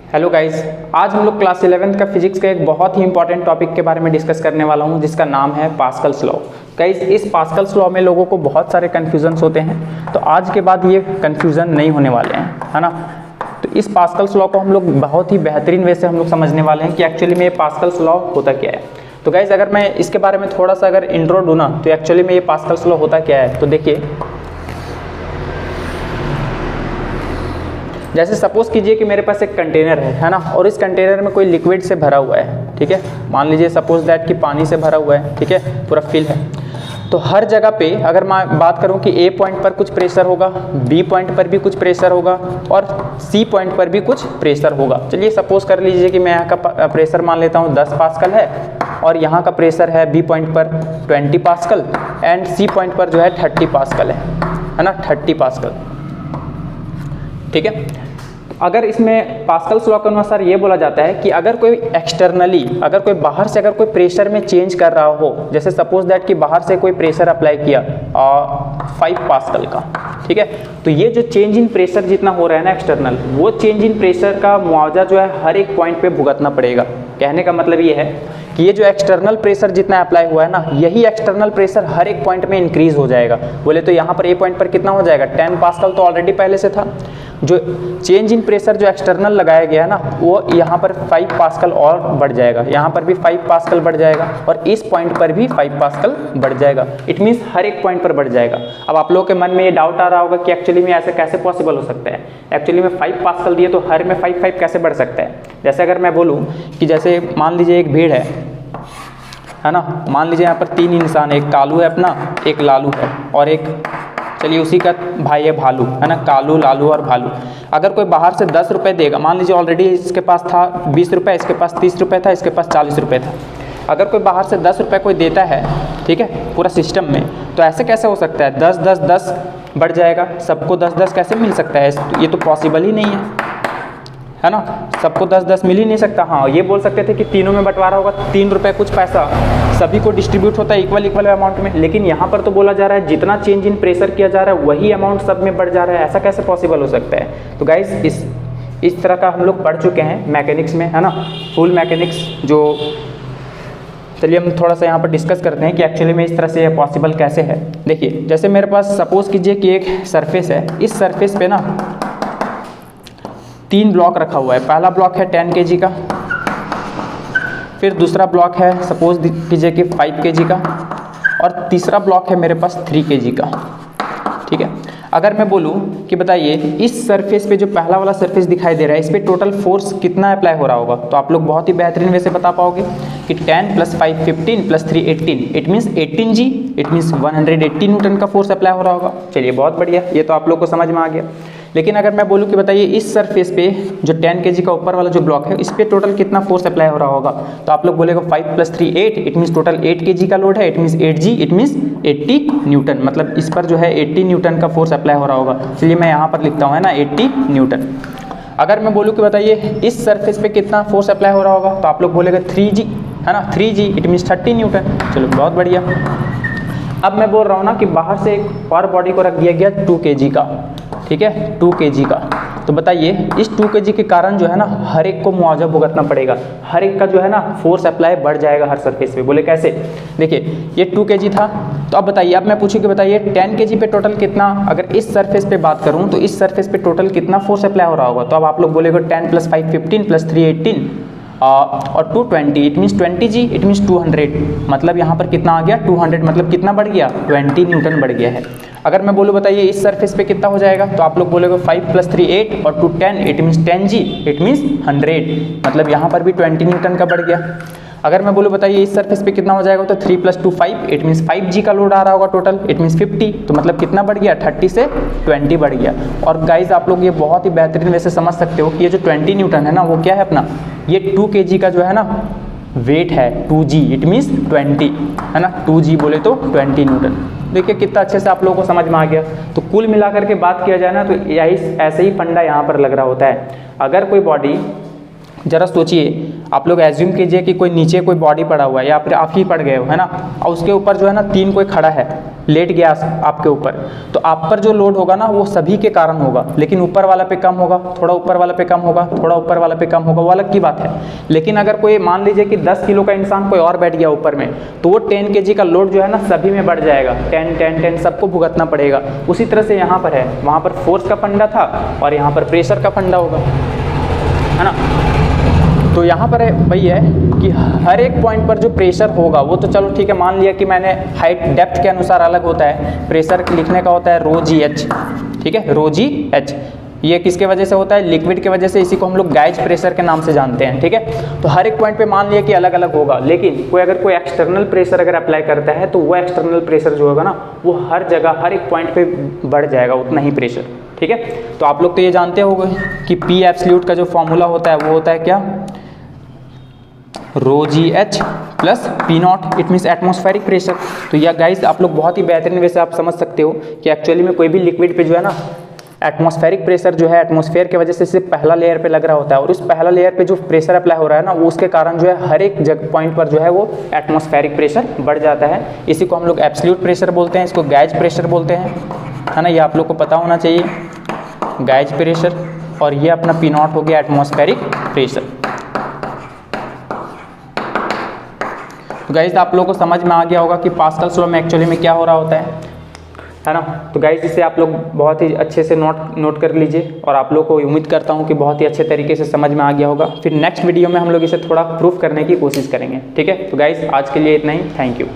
Hello guys, आज हम लोग क्लास 11th का फिजिक्स का एक बहुत ही इंपॉर्टेंट टॉपिक के बारे में डिस्कस करने वाला हूं, जिसका नाम है पास्कल्स लॉ। गाइस, इस पास्कल्स लॉ में लोगों को बहुत सारे कन्फ्यूजन्स होते हैं, तो आज के बाद ये कन्फ्यूज़न नहीं होने वाले हैं, है ना। तो इस पास्कल्स लॉ को हम लोग बहुत ही बेहतरीन वे से हम लोग समझने वाले हैं कि एक्चुअली में ये पास्कल्स लॉ होता क्या है। तो गाइस, अगर मैं इसके बारे में थोड़ा सा अगर इंट्रो दूँ ना, तो एक्चुअली में ये पास्कल्स लॉ होता क्या है। तो देखिए, जैसे सपोज कीजिए कि मेरे पास एक कंटेनर है ना, और इस कंटेनर में कोई लिक्विड से भरा हुआ है, ठीक है। मान लीजिए सपोज दैट कि पानी से भरा हुआ है, ठीक है, पूरा फिल है। तो हर जगह पे अगर मैं बात करूं कि ए पॉइंट पर कुछ प्रेशर होगा, बी पॉइंट पर भी कुछ प्रेशर होगा और सी पॉइंट पर भी कुछ प्रेशर होगा। चलिए सपोज कर लीजिए कि मैं यहाँ का प्रेशर मान लेता हूँ 10 पास्कल है, और यहाँ का प्रेशर है बी पॉइंट पर 20 पास्कल एंड सी पॉइंट पर जो है 30 पास्कल है ना, 30 पास्कल, ठीक है। अगर इसमें पास्कल्स लॉ के अनुसार ये बोला जाता है कि अगर कोई एक्सटर्नली, अगर कोई बाहर से अगर कोई प्रेशर में चेंज कर रहा हो, जैसे सपोज दैट कि बाहर से कोई प्रेशर अप्लाई किया 5 पास्कल का, ठीक है, तो ये जो चेंज इन प्रेशर जितना हो रहा है ना एक्सटर्नल, वो चेंज इन प्रेशर का मुआवजा जो है हर एक पॉइंट पे भुगतना पड़ेगा। कहने का मतलब ये है कि ये जो एक्सटर्नल प्रेशर जितना अप्लाई हुआ है ना, यही एक्सटर्नल प्रेशर हर एक पॉइंट में इंक्रीज हो जाएगा। बोले तो यहाँ पर ए पॉइंट पर कितना हो जाएगा, 10 पास्कल तो ऑलरेडी पहले से था। जो चेंज इन प्रेशर जो एक्सटर्नल लगाया गया है ना, वो यहाँ पर 5 पास्कल और बढ़ जाएगा, यहाँ पर भी 5 पास्कल बढ़ जाएगा, और इस पॉइंट पर भी 5 पास्कल बढ़ जाएगा। इट मीन्स हर एक पॉइंट पर बढ़ जाएगा। अब आप लोगों के मन में ये डाउट आ रहा होगा कि एक्चुअली में ऐसे कैसे पॉसिबल हो सकता है। एक्चुअली में 5 पास्कल दिए तो हर में 5 कैसे बढ़ सकता है। जैसे अगर मैं बोलूँ कि जैसे मान लीजिए एक भीड़ है ना, मान लीजिए यहाँ पर 3 इंसान, एक कालू है अपना, एक लालू है, और एक चलिए उसी का भाई है भालू, है ना, कालू लालू और भालू। अगर कोई बाहर से 10 रुपये देगा, मान लीजिए ऑलरेडी इसके पास था 20 रुपये, इसके पास 30 रुपये था, इसके पास 40 रुपये था। अगर कोई बाहर से 10 रुपये कोई देता है, ठीक है, पूरा सिस्टम में, तो ऐसे कैसे हो सकता है 10 10 10 बढ़ जाएगा, सबको 10 10 कैसे मिल सकता है। ये तो पॉसिबल ही नहीं है ना, सबको 10 10 मिल ही नहीं सकता। हाँ, ये बोल सकते थे कि तीनों में बंटवारा होगा, 3 रुपये कुछ पैसा सभी को डिस्ट्रीब्यूट होता है इक्वल अमाउंट में, लेकिन यहाँ पर तो बोला जा रहा है जितना चेंज इन प्रेशर किया जा रहा है वही अमाउंट सब में बढ़ जा रहा है। ऐसा कैसे पॉसिबल हो सकता है। तो गाइस, इस तरह का हम लोग पढ़ चुके हैं मैकेनिक्स में, है ना, फुल मैकेनिक्स। जो चलिए हम थोड़ा सा यहाँ पर डिस्कस करते हैं कि एक्चुअली में इस तरह से पॉसिबल कैसे है। देखिए, जैसे मेरे पास सपोज कीजिए कि एक सरफेस है, इस सरफेस पे ना 3 ब्लॉक रखा हुआ है। पहला ब्लॉक है 10 kg का, फिर दूसरा ब्लॉक है सपोज कीजिए कि 5 kg का, और तीसरा ब्लॉक है मेरे पास 3 kg का, ठीक है। अगर मैं बोलूँ कि बताइए इस सरफेस पे जो पहला वाला सरफेस दिखाई दे रहा है, इस पर टोटल फोर्स कितना अप्लाई हो रहा होगा, तो आप लोग बहुत ही बेहतरीन वैसे बता पाओगे कि 10 + 5 15 + 3 18, it means 18 G, it means 180 Newton का फोर्स अप्लाई हो रहा होगा। चलिए बहुत बढ़िया, ये तो आप लोग को समझ में आ गया। लेकिन अगर मैं बोलूँ कि बताइए इस सरफेस पे जो 10 kg का ऊपर वाला जो ब्लॉक है, इस पे टोटल कितना फोर्स अप्लाई हो रहा होगा, तो आप लोग बोलेगा 5 + 3 8, इट मीन्स टोटल 8 kg का लोड है, it means 8 G, it means 80 Newton, मतलब इस पर जो है 80 न्यूटन का फोर्स अप्लाई हो रहा होगा। चलिए मैं यहाँ पर लिखता हूँ, है ना, 80 न्यूटन। अगर मैं बोलूँ कि बताइए इस सरफेस पे कितना फोर्स अप्लाई हो रहा होगा, तो आप लोग बोलेगा 3 G, है ना, 3 G, इट मीन्स 30 न्यूटन। चलो बहुत बढ़िया। अब मैं बोल रहा हूँ ना कि बाहर से एक और बॉडी को रख दिया गया 2 kg का, ठीक है, 2 kg का। तो बताइए इस 2 kg के कारण जो है ना हर एक को मुआवजा भुगतना पड़ेगा, हर एक का जो है ना फोर्स अप्लाई बढ़ जाएगा हर सरफेस पे। बोले कैसे, देखिए ये 2 kg था, तो अब बताइए, अब मैं पूछूं कि बताइए 10 kg पे टोटल कितना, अगर इस सरफेस पे बात करूं तो इस सरफेस पे टोटल कितना फोर्स अप्लाई हो रहा होगा, तो अब आप लोग बोलेगा 10 + 5 15 + 3 18 और 2 20, it means 20 G, it means 200, मतलब यहाँ पर कितना आ गया 200, मतलब कितना बढ़ गया 20 न्यूटन बढ़ गया है। अगर मैं बोलूँ बताइए इस सरफेस पे कितना हो जाएगा, तो आप लोग बोलेगा 5 + 3 8 और 2 10, it means 10 G, it means 100, मतलब यहाँ पर भी 20 न्यूटन का बढ़ गया। अगर मैं बोलूँ बताइए इस सरफेस पे कितना हो जाएगा, तो 3 + 2 5, इट मीन्स 5 G का लोड आ रहा होगा टोटल, इट मीन्स 50, तो मतलब कितना बढ़ गया 30 से 20 बढ़ गया। और गाइज आप लोग ये बहुत ही बेहतरीन वैसे समझ सकते हो कि ये जो 20 न्यूटन है ना, वो क्या है अपना, ये 2 kg का जो है ना वेट है 2 G, इट मीन्स 20, है ना, 2 G बोले तो 20 न्यूटन। देखिए कितना अच्छे से आप लोगों को समझ में आ गया। तो कुल मिलाकर के बात किया जाए ना, तो यही ऐसे ही फंडा यहाँ पर लग रहा होता है। अगर कोई बॉडी, जरा सोचिए, आप लोग एज्यूम कीजिए कि कोई नीचे कोई बॉडी पड़ा हुआ है या फिर आप ही पड़ गए हो, है ना, और उसके ऊपर जो है ना 3 कोई खड़ा है, लेट गया आपके ऊपर, तो आप पर जो लोड होगा ना वो सभी के कारण होगा, लेकिन ऊपर वाला पे कम होगा, थोड़ा ऊपर वाला पे कम होगा, थोड़ा ऊपर वाला पे कम होगा, वो अलग की बात है। लेकिन अगर कोई मान लीजिए कि 10 किलो का इंसान कोई और बैठ गया ऊपर में, तो वो 10 kg का लोड जो है ना सभी में बढ़ जाएगा, 10 सबको भुगतना पड़ेगा। उसी तरह से यहाँ पर है, वहाँ पर फोर्स का फंडा था और यहाँ पर प्रेशर का फंडा होगा, है ना। तो यहाँ पर वही है कि हर एक पॉइंट पर जो प्रेशर होगा वो तो चलो ठीक है, मान लिया कि मैंने हाइट डेप्थ के अनुसार अलग होता है, प्रेशर लिखने का होता है रो जी एच, ठीक है, रो जी एच। ये किसके वजह से होता है? लिक्विड के वजह से, इसी को हम लोग गाइज प्रेशर के नाम से जानते हैं, ठीक है। तो हर एक पॉइंट पे मान लिया कि अलग अलग होगा, लेकिन कोई एक्सटर्नल प्रेशर अगर अप्लाई करता है तो वो एक्सटर्नल प्रेशर जो होगा ना वो हर जगह हर एक पॉइंट पे बढ़ जाएगा उतना ही प्रेशर, ठीक है। तो आप लोग तो ये जानते होंगे कि पी एब्सोल्यूट का जो फॉर्मूला होता है वो होता है क्या? Rho G H plus P not, it means atmospheric pressure. तो यह गाइज आप लोग बहुत ही बेहतरीन वैसे आप समझ सकते हो कि एक्चुअली में कोई भी लिक्विड पे जो है ना एटमॉस्फेरिक प्रेशर जो है एटमॉस्फेयर की वजह से सिर्फ पहला लेयर पे लग रहा होता है, और उस पहला लेयर पे जो प्रेशर अप्लाई हो रहा है ना वो उसके कारण जो है हर एक जगह पॉइंट पर जो है वो एटमॉस्फेरिक प्रेशर बढ़ जाता है। इसी को हम लोग एब्सोल्यूट प्रेशर बोलते हैं, इसको गैज प्रेशर बोलते हैं, है ना, ये आप लोग को पता होना चाहिए, गैज प्रेशर। और ये अपना पी नॉट हो गया एटमॉस्फेरिक प्रेशर। तो गाइज आप लोगों को समझ में आ गया होगा कि पास्कल्स लॉ में एक्चुअली में क्या हो रहा होता है ना। तो गाइज इसे आप लोग बहुत ही अच्छे से नोट कर लीजिए, और आप लोग को उम्मीद करता हूँ कि बहुत ही अच्छे तरीके से समझ में आ गया होगा। फिर नेक्स्ट वीडियो में हम लोग इसे थोड़ा प्रूफ करने की कोशिश करेंगे, ठीक है। तो गाइज आज के लिए इतना ही, थैंक यू।